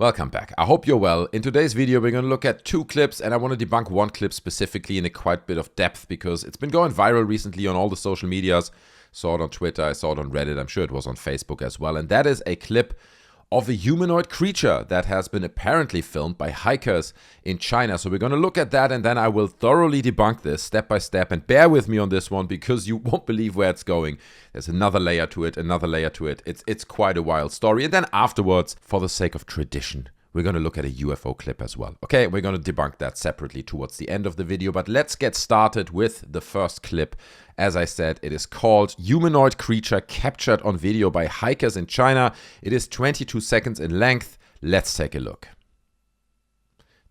Welcome back. I hope you're well. In today's video, we're going to look at two clips, and I want to debunk one clip specifically in a quite bit of depth because it's been going viral recently on all the social medias. Saw it on Twitter, I saw it on Reddit, I'm sure it was on Facebook as well. And that is a clip of a humanoid creature that has been apparently filmed by hikers in China. So we're going to look at that, and then I will thoroughly debunk this step by step. And bear with me on this one because you won't believe where it's going. There's another layer to it, another layer to it. It's quite a wild story. And then afterwards, for the sake of tradition, we're going to look at a UFO clip as well. Okay, we're going to debunk that separately towards the end of the video. But let's get started with the first clip. As I said, it is called Humanoid Creature Captured on Video by Hikers in China. It is 22 seconds in length. Let's take a look.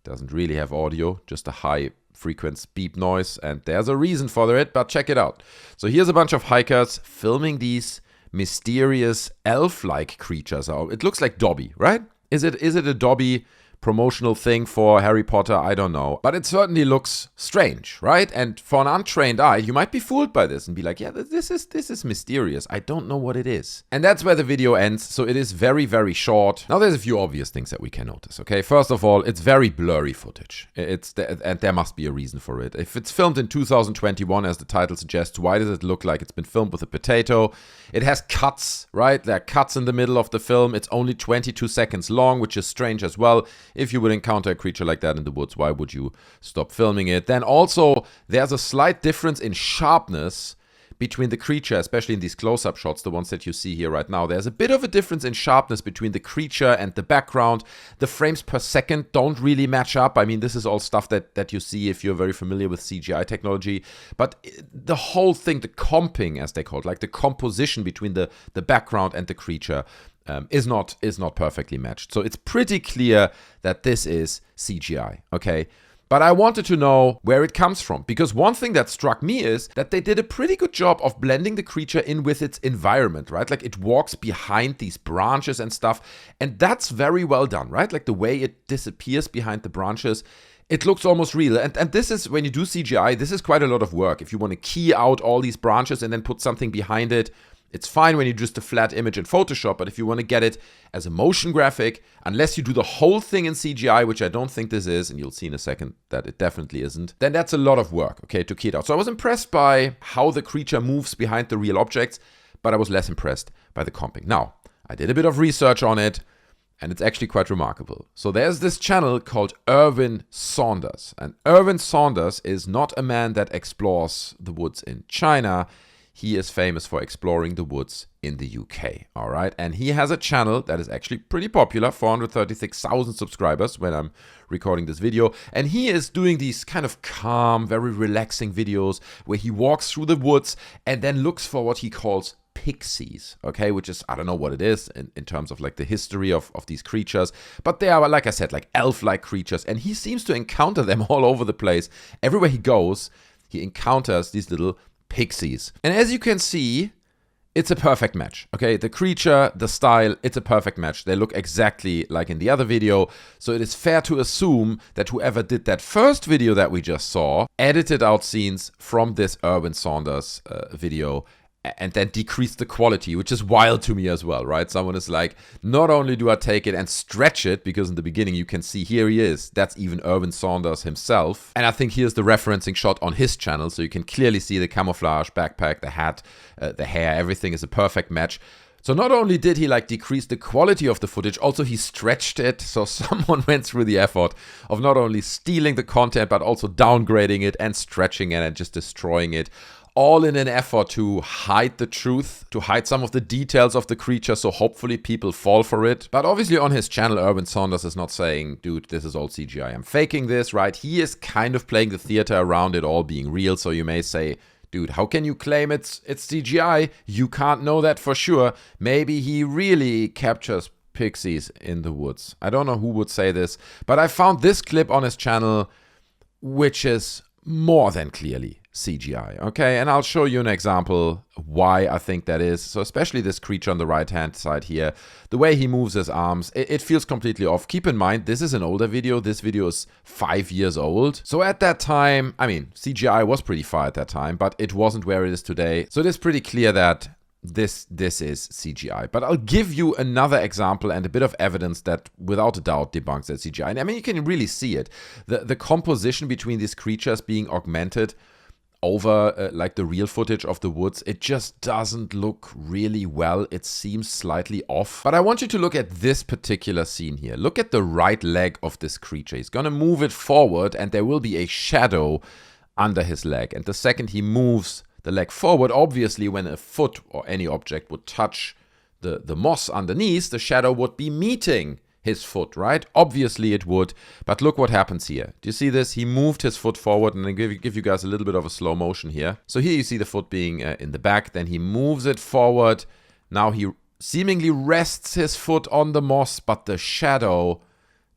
Doesn't really have audio, just a high frequency beep noise. And there's a reason for it, but check it out. So here's a bunch of hikers filming these mysterious elf-like creatures. It looks like Dobby, right? Is it a Dobby promotional thing for Harry Potter? I don't know. But it certainly looks strange, right? And for an untrained eye, you might be fooled by this and be like, yeah, this is mysterious. I don't know what it is. And that's where the video ends. So it is very, very short. Now there's a few obvious things that we can notice, okay? First of all, it's very blurry footage. And there must be a reason for it. If it's filmed in 2021, as the title suggests, why does it look like it's been filmed with a potato? It has cuts, right? There are cuts in the middle of the film. It's only 22 seconds long, which is strange as well. If you would encounter a creature like that in the woods, why would you stop filming it? Then also, there's a slight difference in sharpness between the creature, especially in these close-up shots, the ones that you see here right now. There's a bit of a difference in sharpness between the creature and the background. The frames per second don't really match up. I mean, this is all stuff that you see if you're very familiar with CGI technology. But the whole thing, the comping, as they call it, like the composition between the background and the creature, is not perfectly matched. So it's pretty clear that this is CGI, okay? But I wanted to know where it comes from, because one thing that struck me is that they did a pretty good job of blending the creature in with its environment, right? Like it walks behind these branches and stuff, and that's very well done, right? Like the way it disappears behind the branches, it looks almost real. And this is, when you do CGI, this is quite a lot of work. If you want to key out all these branches and then put something behind it, it's fine when you just a flat image in Photoshop, but if you want to get it as a motion graphic, unless you do the whole thing in CGI, which I don't think this is, and you'll see in a second that it definitely isn't, then that's a lot of work, okay, to key it out. So I was impressed by how the creature moves behind the real objects, but I was less impressed by the comping. Now, I did a bit of research on it, and it's actually quite remarkable. So there's this channel called Erwin Saunders, and Erwin Saunders is not a man that explores the woods in China. He is famous for exploring the woods in the UK, all right? And he has a channel that is actually pretty popular, 436,000 subscribers when I'm recording this video. And he is doing these kind of calm, very relaxing videos where he walks through the woods and then looks for what he calls pixies, okay? Which is, I don't know what it is in terms of like the history of these creatures. But they are, like I said, like elf-like creatures. And he seems to encounter them all over the place. Everywhere he goes, he encounters these little pixies. And as you can see, it's a perfect match, okay? The creature, the style, it's a perfect match. They look exactly like in the other video. So it is fair to assume that whoever did that first video that we just saw edited out scenes from this Erwin Saunders video and then decreased the quality, which is wild to me as well, right? Someone is like, not only do I take it and stretch it, because in the beginning you can see here he is, that's even Erwin Saunders himself. And I think here's the referencing shot on his channel, so you can clearly see the camouflage, backpack, the hat, the hair, everything is a perfect match. So not only did he like decrease the quality of the footage, also he stretched it. So someone went through the effort of not only stealing the content, but also downgrading it and stretching it and just destroying it. All in an effort to hide the truth, to hide some of the details of the creature, so hopefully people fall for it. But obviously on his channel, Erwin Saunders is not saying, dude, this is all CGI, I'm faking this, right? He is kind of playing the theater around it all being real, so you may say, dude, how can you claim it's CGI? You can't know that for sure. Maybe he really captures pixies in the woods. I don't know who would say this, but I found this clip on his channel, which is more than clearly CGI, okay? And I'll show you an example why I think that is. So especially this creature on the right-hand side here, the way he moves his arms, it feels completely off. Keep in mind, this is an older video. This video is 5 years old. So at that time, I mean, CGI was pretty far at that time, but it wasn't where it is today. So it is pretty clear that this is CGI. But I'll give you another example and a bit of evidence that without a doubt debunks that CGI. And I mean, you can really see it. The composition between these creatures being augmented over like the real footage of the woods, it just doesn't look really well. It seems slightly off. But I want you to look at this particular scene here. Look at the right leg of this creature. He's gonna move it forward and there will be a shadow under his leg. And the second he moves the leg forward, obviously when a foot or any object would touch the moss underneath, the shadow would be meeting his foot, right? Obviously it would, but look what happens here. Do you see this? He moved his foot forward, and I give you guys a little bit of a slow motion here. So here you see the foot being in the back, then he moves it forward. Now he seemingly rests his foot on the moss, but the shadow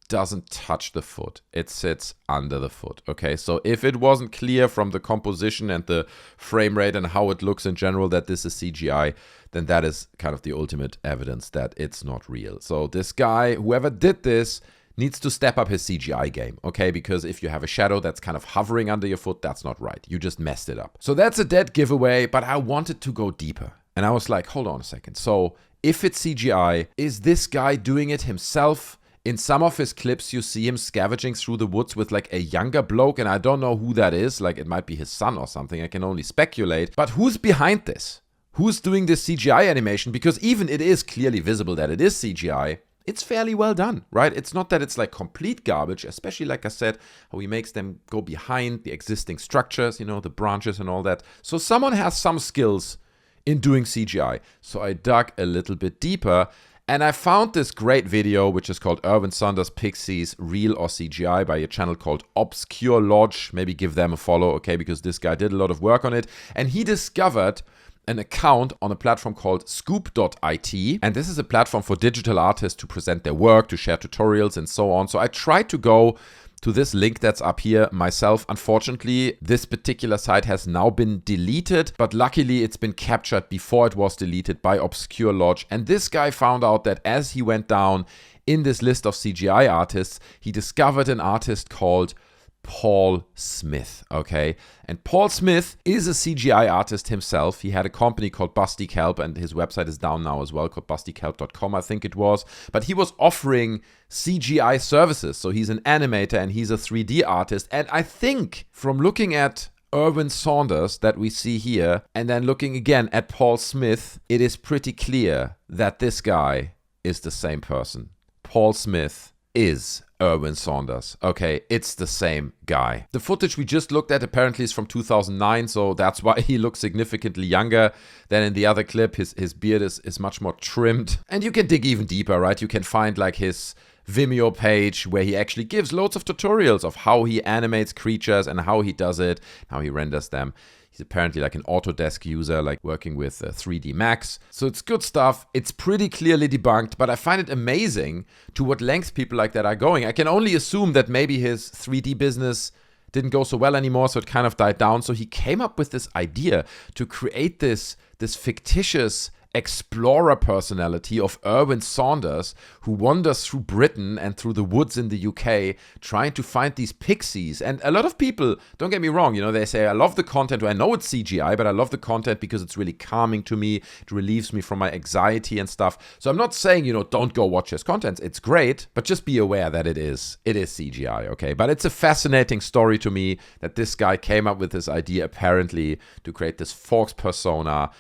doesn't touch the foot. It sits under the foot. Okay, so if it wasn't clear from the composition and the frame rate and how it looks in general that this is CGI, then that is kind of the ultimate evidence that it's not real. So this guy, whoever did this, needs to step up his CGI game, okay? Because if you have a shadow that's kind of hovering under your foot, that's not right. You just messed it up. So that's a dead giveaway, but I wanted to go deeper. And I was like, hold on a second. So if it's CGI, is this guy doing it himself? In some of his clips, you see him scavenging through the woods with like a younger bloke, and I don't know who that is. Like it might be his son or something. I can only speculate. But who's behind this? Who's doing this CGI animation? Because even it is clearly visible that it is CGI, it's fairly well done, right? It's not that it's like complete garbage, especially like I said, how he makes them go behind the existing structures, you know, the branches and all that. So someone has some skills in doing CGI. So I dug a little bit deeper. And I found this great video, which is called Erwin Saunders Pixies, Real or CGI, by a channel called Obscure Lodge. Maybe give them a follow, okay, because this guy did a lot of work on it. And he discovered an account on a platform called scoop.it. And this is a platform for digital artists to present their work, to share tutorials and so on. So I tried to go to this link that's up here myself. Unfortunately, this particular site has now been deleted, but luckily it's been captured before it was deleted by Obscure Lodge. And this guy found out that as he went down in this list of CGI artists, he discovered an artist called Paul Smith, okay? And Paul Smith is a CGI artist himself. He had a company called Busty Kelp, and his website is down now as well, called bustykelp.com, I think it was. But he was offering CGI services. So he's an animator and he's a 3D artist. And I think from looking at Erwin Saunders that we see here, and then looking again at Paul Smith, it is pretty clear that this guy is the same person. Paul Smith is Erwin Saunders. Okay, it's the same guy. The footage we just looked at apparently is from 2009, so that's why he looks significantly younger than in the other clip. His beard is much more trimmed. And you can dig even deeper, right? You can find like his Vimeo page where he actually gives loads of tutorials of how he animates creatures and how he does it, how he renders them. He's apparently like an Autodesk user, like working with 3D Max. So it's good stuff. It's pretty clearly debunked, but I find it amazing to what lengths people like that are going. I can only assume that maybe his 3D business didn't go so well anymore, so it kind of died down. So he came up with this idea to create this fictitious explorer personality of Erwin Saunders, who wanders through Britain and through the woods in the UK trying to find these pixies. And a lot of people, don't get me wrong, you know, they say, I love the content. I know it's CGI, but I love the content because it's really calming to me. It relieves me from my anxiety and stuff. So I'm not saying, you know, don't go watch his content. It's great, but just be aware that it is CGI, okay? But it's a fascinating story to me that this guy came up with this idea apparently to create this Fox persona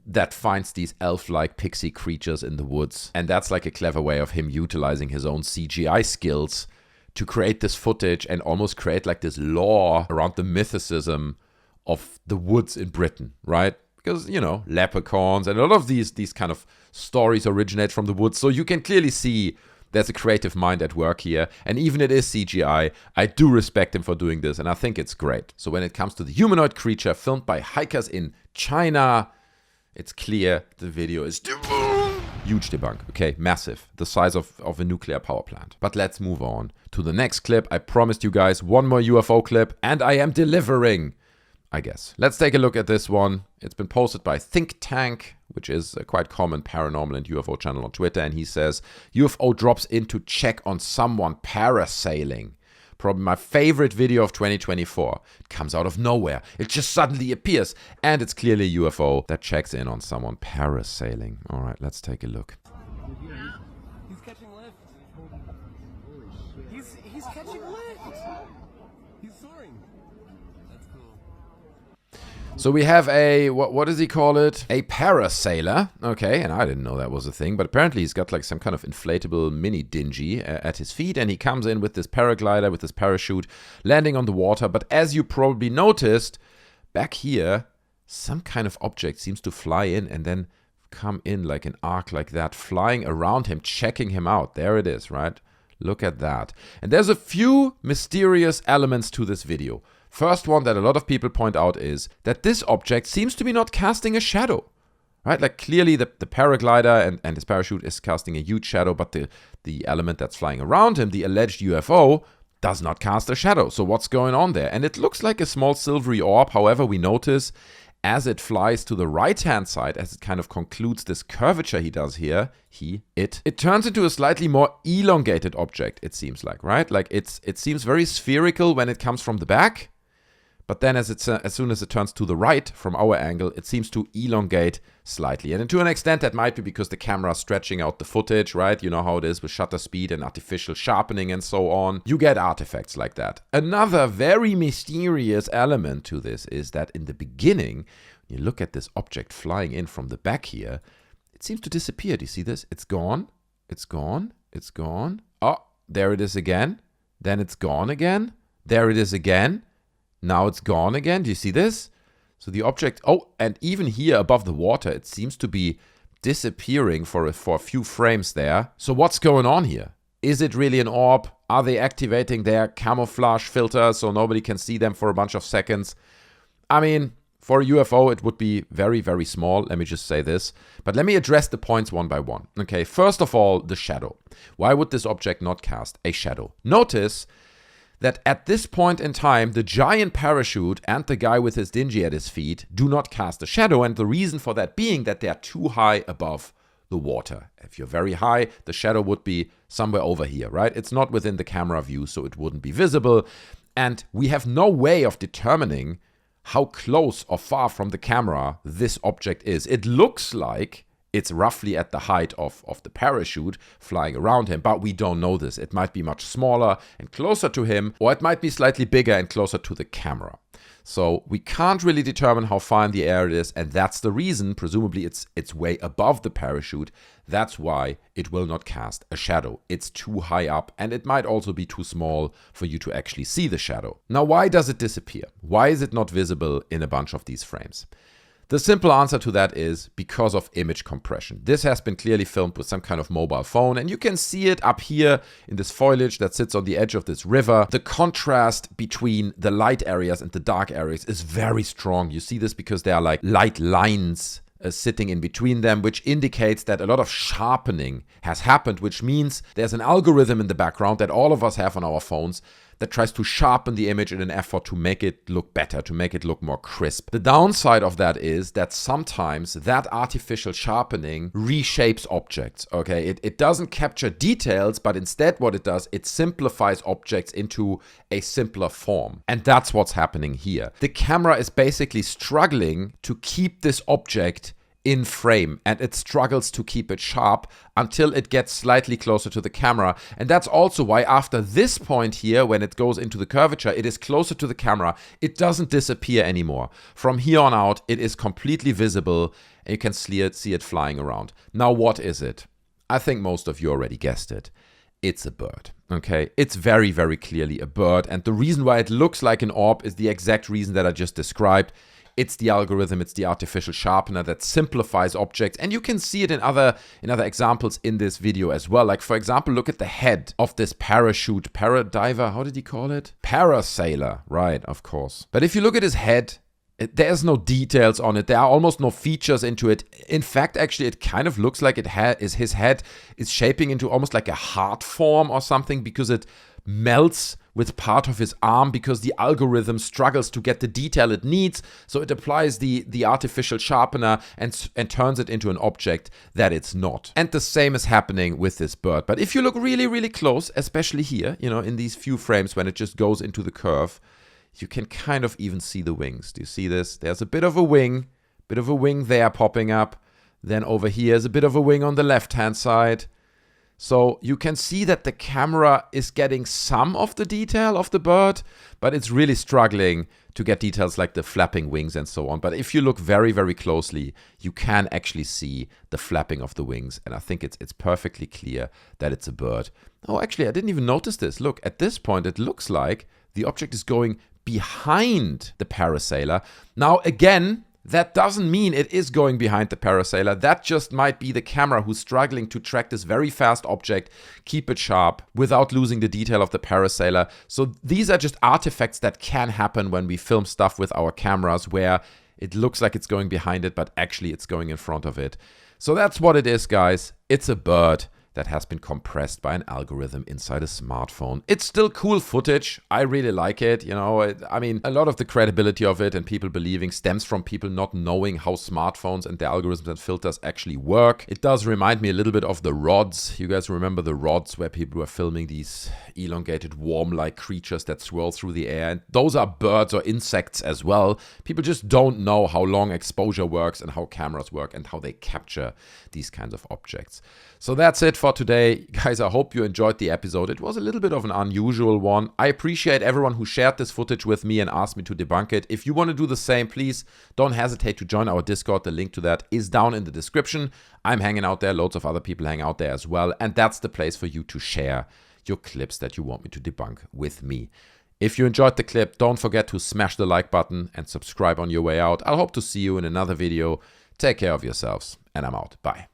that finds these elf-like pixie creatures in the woods. And that's like a clever way of him utilizing his own CGI skills to create this footage and almost create like this lore around the mythicism of the woods in Britain, right? Because, you know, leprechauns and a lot of these kind of stories originate from the woods. So you can clearly see there's a creative mind at work here. And even it is CGI, I do respect him for doing this. And I think it's great. So when it comes to the humanoid creature filmed by hikers in China, it's clear the video is huge debunk, okay, massive, the size of a nuclear power plant. But let's move on to the next clip. I promised you guys one more UFO clip, and I am delivering, I guess. Let's take a look at this one. It's been posted by Think Tank, which is a quite common paranormal and UFO channel on Twitter, and he says, UFO drops in to check on someone parasailing. Probably my favorite video of 2024. It comes out of nowhere. It just suddenly appears. And it's clearly a UFO that checks in on someone parasailing. All right, let's take a look. He's catching lift. He's catching lift. He's soaring. That's cool. So we have a, what does he call it? A parasailer. Okay, and I didn't know that was a thing, but apparently he's got like some kind of inflatable mini dinghy at his feet, and he comes in with this paraglider, with this parachute, landing on the water. But as you probably noticed, back here, some kind of object seems to fly in and then come in like an arc like that, flying around him, checking him out. There it is, right? Look at that. And there's a few mysterious elements to this video. First one that a lot of people point out is that this object seems to be not casting a shadow, right? Like clearly the paraglider and his parachute is casting a huge shadow, but the element that's flying around him, the alleged UFO, does not cast a shadow. So what's going on there? And it looks like a small silvery orb. However, we notice as it flies to the right-hand side, as it kind of concludes this curvature he does here, it turns into a slightly more elongated object, it seems like, right? Like it seems very spherical when it comes from the back, but then as soon as it turns to the right from our angle, it seems to elongate slightly. And to an extent, that might be because the camera is stretching out the footage, right? You know how it is with shutter speed and artificial sharpening and so on. You get artifacts like that. Another very mysterious element to this is that in the beginning, when you look at this object flying in from the back here, it seems to disappear. Do you see this? It's gone. It's gone. It's gone. Oh, there it is again. Then it's gone again. There it is again. Now it's gone again. Do you see this? So the object, oh, and even here above the water, it seems to be disappearing for a few frames there. So what's going on here? Is it really an orb? Are they activating their camouflage filter so nobody can see them for a bunch of seconds? I mean, for a UFO, it would be very, very small. Let me just say this. But let me address the points one by one. Okay, first of all, the shadow. Why would this object not cast a shadow? Notice that at this point in time, the giant parachute and the guy with his dinghy at his feet do not cast a shadow, and the reason for that being that they are too high above the water. If you're very high, the shadow would be somewhere over here, right? It's not within the camera view, so it wouldn't be visible, and we have no way of determining how close or far from the camera this object is. It looks like it's roughly at the height of the parachute flying around him, but we don't know this. It might be much smaller and closer to him, or it might be slightly bigger and closer to the camera. So we can't really determine how far in the air it is, and that's the reason, presumably it's way above the parachute. That's why it will not cast a shadow. It's too high up, and it might also be too small for you to actually see the shadow. Now, why does it disappear? Why is it not visible in a bunch of these frames? The simple answer to that is because of image compression. This has been clearly filmed with some kind of mobile phone, and you can see it up here in this foliage that sits on the edge of this river. The contrast between the light areas and the dark areas is very strong. You see this because there are like light lines sitting in between them, which indicates that a lot of sharpening has happened, which means there's an algorithm in the background that all of us have on our phones that tries to sharpen the image in an effort to make it look better, to make it look more crisp. The downside of that is that sometimes that artificial sharpening reshapes objects, okay? It doesn't capture details, but instead what it does, it simplifies objects into a simpler form. And that's what's happening here. The camera is basically struggling to keep this object in frame, and it struggles to keep it sharp until it gets slightly closer to the camera. And that's also why after this point here, when it goes into the curvature, it is closer to the camera. It doesn't disappear anymore. From here on out, it is completely visible, and you can see it flying around. Now, what is it? I think most of you already guessed it. It's a bird, okay? It's very, very clearly a bird, and the reason why it looks like an orb is the exact reason that I just described. It's the algorithm, it's the artificial sharpener that simplifies objects. And you can see it in other examples in this video as well. Like, for example, look at the head of this parachute, paradiver, how did he call it? Parasailer, right, of course. But if you look at his head, there's no details on it. There are almost no features into it. In fact, actually, it kind of looks like his head is shaping into almost like a heart form or something, because it melts with part of his arm because the algorithm struggles to get the detail it needs. So it applies the artificial sharpener and turns it into an object that it's not. And the same is happening with this bird. But if you look really, really close, especially here, you know, in these few frames when it just goes into the curve, you can kind of even see the wings. Do you see this? There's a bit of a wing there popping up. Then over here is a bit of a wing on the left-hand side. So you can see that the camera is getting some of the detail of the bird, but it's really struggling to get details like the flapping wings and so on. But if you look very, very closely, you can actually see the flapping of the wings. And I think it's perfectly clear that it's a bird. Oh, actually, I didn't even notice this. Look, at this point, it looks like the object is going behind the parasailer. Now, again, that doesn't mean it is going behind the parasailer. That just might be the camera who's struggling to track this very fast object, keep it sharp without losing the detail of the parasailer. So these are just artifacts that can happen when we film stuff with our cameras where it looks like it's going behind it, but actually it's going in front of it. So that's what it is, guys. It's a bird that has been compressed by an algorithm inside a smartphone. It's still cool footage. I really like it. You know, I mean, a lot of the credibility of it and people believing stems from people not knowing how smartphones and the algorithms and filters actually work. It does remind me a little bit of the rods. You guys remember the rods where people were filming these elongated worm-like creatures that swirl through the air? And those are birds or insects as well. People just don't know how long exposure works and how cameras work and how they capture these kinds of objects. So that's it for today. Guys, I hope you enjoyed the episode. It was a little bit of an unusual one. I appreciate everyone who shared this footage with me and asked me to debunk it. If you want to do the same, please don't hesitate to join our Discord. The link to that is down in the description. I'm hanging out there. Loads of other people hang out there as well. And that's the place for you to share your clips that you want me to debunk with me. If you enjoyed the clip, don't forget to smash the like button and subscribe on your way out. I'll hope to see you in another video. Take care of yourselves, and I'm out. Bye.